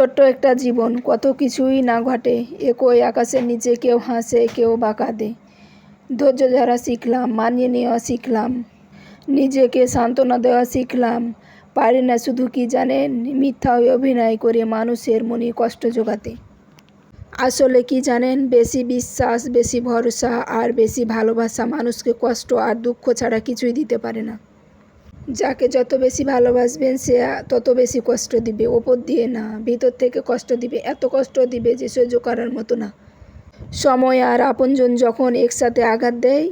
ছোট্ট একটা জীবন, কত কিছুই না ঘটে। একই আকাশের নিচে কেউ হাসে, কেউ বা কাঁদে। ধৈর্য ধরা শিখলাম, মানিয়ে নেওয়া শিখলাম, নিজেকে সান্ত্বনা দেওয়া শিখলাম। পারি না শুধু কি জানেন, মিথ্যা অভিনয় করে মানুষের মনে কষ্ট জোগাতে। আসলে কি জানেন, বেশি বিশ্বাস, বেশি ভরসা আর বেশি ভালোবাসা মানুষকে কষ্ট আর দুঃখ ছাড়া কিছুই দিতে পারে না। যাকে যত বেশি ভালোবাসবেন সে তত বেশি কষ্ট দিবে, ওপর দিয়ে না, ভিতর থেকে কষ্ট দিবে। এত কষ্ট দিবে যে সহ্য করার মতো না। সময় আর আপনজন যখন একসাথে আঘাত দেয়,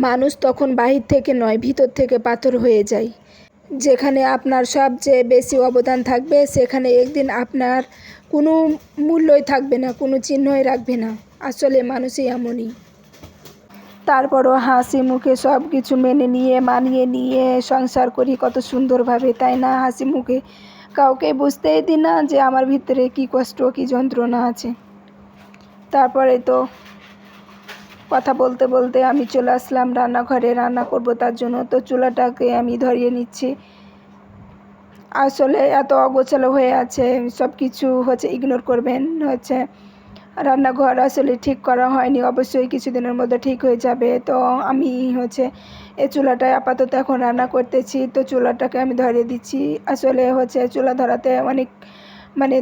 মানুষ তখন বাহির থেকে নয়, ভিতর থেকে পাথর হয়ে যায়। যেখানে আপনার সবচেয়ে বেশি অবদান থাকবে, সেখানে একদিন আপনার কোনো মূল্যই থাকবে না, কোনো চিহ্নই রাখবে না। আসলে মানুষই এমনই। তারপরও হাসি মুখে সব কিছু মেনে নিয়ে, মানিয়ে নিয়ে সংসার করি কত সুন্দরভাবে, তাই না? হাসি মুখে কাউকে বুঝতেই দিই না যে আমার ভিতরে কী কষ্ট, কী যন্ত্রণা আছে। তারপরে তো কথা বলতে বলতে আমি চলে আসলাম রান্নাঘরে। রান্না করব, তার জন্য তো চুলাটাকে আমি ধরিয়ে নিচ্ছি। আসলে এত অগোছালো হয়ে আছে, সব কিছু ইগনোর করবেন। রান্নাঘর আসলে ঠিক করা হয়নি, অবশ্যই কিছুদিনের মধ্যে ঠিক হয়ে যাবে। তো আমি এই চুলাটায় আপাতত এখন রান্না করতেছি, তো চুলাটাকে আমি ধরিয়ে দিচ্ছি। আসলে চুলা ধরাতে অনেক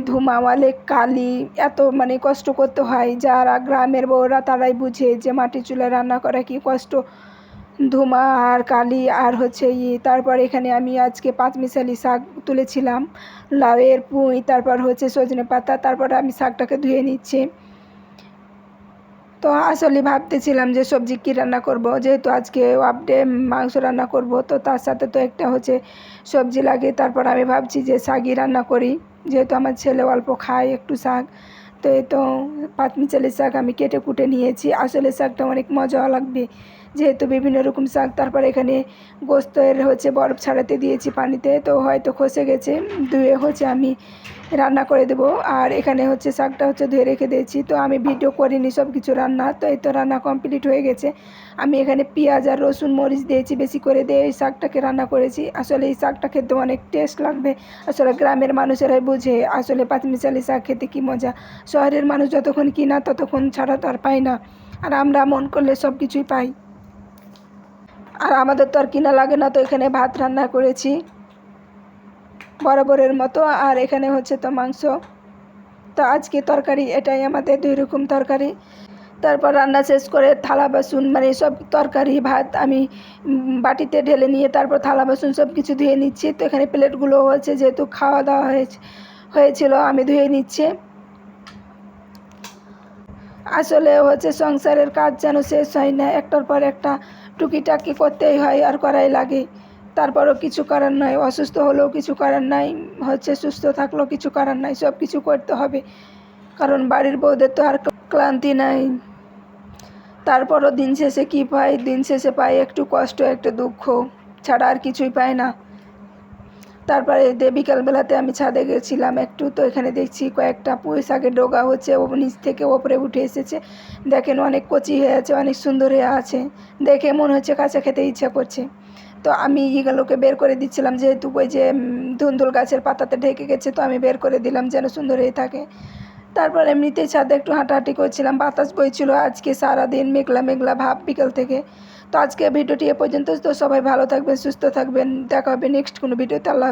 ধুমা, অনেক কালি, এত কষ্ট করতে হয়। যারা গ্রামের বউরা তারাই বুঝে যে মাটির চুলায় রান্না করা কী কষ্ট। ধুমা আর কালি আর তারপর এখানে আমি আজকে পাঁচমিশালি শাক তুলেছিলাম, লাউয়ের পুঁই, তারপর সজনে পাতা। তারপর আমি শাকটাকে ধুয়ে নিচ্ছি। তো আসলে ভাবতেছিলাম যে সবজি কী রান্না করব, যেহেতু আজকে ওয়াফডে মাংস রান্না করব, তো তার সাথে তো একটা সবজি লাগে। তারপর আমি ভাবছি যে শাকই রান্না করি, যেহেতু আমার ছেলে অল্প খায় একটু শাক। তো এই তো পাঁচমিশালি শাক আমি কেটে কুটে নিয়েছি। আসলে শাকটা অনেক মজা লাগবে, যেহেতু বিভিন্ন রকম শাক। তারপর এখানে গোস্তের বরফ ছাড়াতে দিয়েছি পানিতে, তো হয়তো খসে গেছে, ধুয়ে আমি রান্না করে দেবো। আর এখানে শাকটা ধুয়ে রেখে দিয়েছি। তো আমি ভিডিও করিনি সব কিছু রান্না, তো এই তো রান্না কমপ্লিট হয়ে গেছে। আমি এখানে পেঁয়াজ আর রসুন মরিচ দিয়েছি, বেশি করে দিয়ে এই শাকটাকে রান্না করেছি। আসলে এই শাকটা খেতে অনেক টেস্ট লাগবে। আসলে গ্রামের মানুষেরাই বুঝে আসলে পাঁচমিশালি শাক খেতে কী মজা। শহরের মানুষ যতক্ষণ কিনা ততক্ষণ ছাড়া তো আর পায় না, আর আমরা মন করলে সব কিছুই পাই। আর আমাদের তো আর কিনা লাগে না। তো এখানে ভাত রান্না করেছি বরাবরের মতো, আর এখানে তো মাংস। তো আজকে তরকারি এটাই, আমাদের 2 রকম তরকারি। তারপর রান্না শেষ করে থালা বাসন সব তরকারি ভাত আমি বাটিতে ঢেলে নিয়ে তারপর থালা বাসন সব কিছু ধুয়ে নিচ্ছি। তো এখানে প্লেটগুলো যেহেতু খাওয়া দাওয়া হয়েছিল, আমি ধুয়ে নিচ্ছি। আসলে সংসারের কাজ যেন শেষ হয় না, একটার পর একটা টুকিটাকি করতেই হয় আর করাই লাগে। তারপরও কিছু করার নয়, অসুস্থ হলেও কিছু করার নাই, সুস্থ থাকলেও কিছু করার নাই, সব কিছু করতে হবে, কারণ বাড়ির বউদের তো আর ক্লান্তি নাই। তারপরও দিন শেষে কী পাই, দিন শেষে পাই একটু কষ্ট, একটু দুঃখ, ছাড়া আর কিছুই পাই না। তারপরে বিকালবেলাতে আমি ছাদে গেছিলাম একটু, তো এখানে দেখছি কয়েকটা পুঁই শাকের ডগা নিচ থেকে ওপরে উঠে এসেছে। দেখেন অনেক কচি হয়ে আছে, অনেক সুন্দর হয়ে আছে, দেখে মনে হচ্ছে কাঁচা খেতে ইচ্ছা করছে। তো আমি এগুলোকে বের করে দিচ্ছিলাম, যেহেতু ধুন্দুল গাছের পাতাতে ঢেকে গেছে, তো আমি বের করে দিলাম যেন সুন্দর হয়ে থাকে। তারপর এমনিতেই ছাদে একটু হাঁটাহাঁটি করছিলাম, বাতাস বইছিল। আজকে সারাদিন মেঘলা মেঘলা ভাব বিকেল থেকে। তো আজকে ভিডিওটি এ পর্যন্ত। তো সবাই ভালো থাকবেন, সুস্থ থাকবেন, দেখা হবে নেক্সট কোনো ভিডিওতে। আল্লাহ।